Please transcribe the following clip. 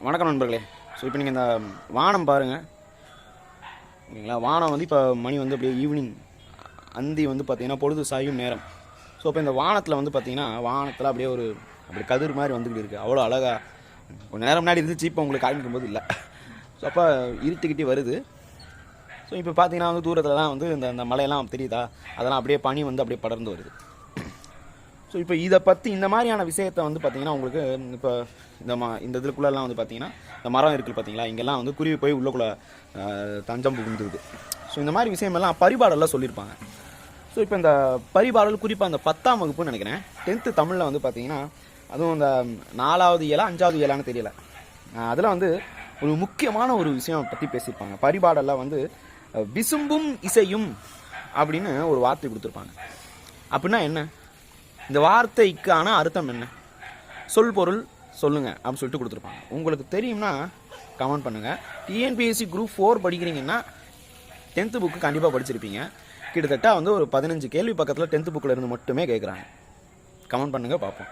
வணக்கம் நண்பர்களே. ஸோ இப்போ நீங்கள் இந்த வானம் பாருங்கள், ஓகேங்களா? வானம் வந்து இப்போ மணி வந்து அப்படியே ஈவினிங் அந்தி வந்து பார்த்திங்கன்னா பொழுது சாயும் நேரம். ஸோ இப்போ இந்த வானத்தில் வந்து பார்த்திங்கன்னா வானத்தில் அப்படியே அப்படி கதிர் மாதிரி வந்துக்கிட்டு இருக்குது. அவ்வளோ அழகாக கொஞ்சம் நேரம் முன்னாடி இருந்துச்சு, இப்போ உங்களுக்கு காமிக்கும் போது இல்லை. ஸோ அப்போ இருட்டுக்கிட்டே வருது. ஸோ இப்போ பார்த்தீங்கன்னா வந்து தூரத்துலலாம் வந்து இந்த மலையெல்லாம் தெரியுதா, அதெல்லாம் அப்படியே பனி வந்து அப்படியே படர்ந்து வருது. ஸோ இப்போ இதை பற்றி இந்த மாதிரியான விஷயத்தை வந்து பார்த்திங்கன்னா உங்களுக்கு இப்போ இந்த இதுக்குள்ளெல்லாம் வந்து பார்த்திங்கன்னா இந்த மரம் இருக்குது பார்த்தீங்களா, இங்கெல்லாம் வந்து குருவி போய் உள்ளக்குள்ளே தஞ்சம் புகுந்துருது. ஸோ இந்த மாதிரி விஷயமெல்லாம் பரிபாடலில் சொல்லியிருப்பாங்க. ஸோ இப்போ இந்த பரிபாடல் குறிப்பாக அந்த 10ஆம் வகுப்புன்னு நினைக்கிறேன், 10th தமிழில் வந்து பார்த்திங்கன்னா, அதுவும் இந்த 4வது இயலா 5வது இயலான்னு தெரியல, அதில் வந்து ஒரு முக்கியமான ஒரு விஷயம் பற்றி பேசியிருப்பாங்க. பரிபாடலில் வந்து விசும்பும் இசையும் அப்படின்னு ஒரு வார்த்தை கொடுத்துருப்பாங்க. அப்படின்னா என்ன, இந்த வார்த்தைக்கான அர்த்தம் என்ன, சொல் பொருள் சொல்லுங்கள் அப்படின்னு சொல்லிட்டு கொடுத்துருப்பாங்க. உங்களுக்கு தெரியும்னா கமெண்ட் பண்ணுங்கள். டிஎன்பிஎஸ்சி குரூப் 4 படிக்கிறீங்கன்னா 10th புக்கு கண்டிப்பாக படிச்சிருப்பீங்க. கிட்டத்தட்ட வந்து ஒரு 15 கேள்வி பக்கத்தில் 10th புக்கில் இருந்து மட்டுமே கேட்குறாங்க. கமெண்ட் பண்ணுங்கள், பார்ப்போம்.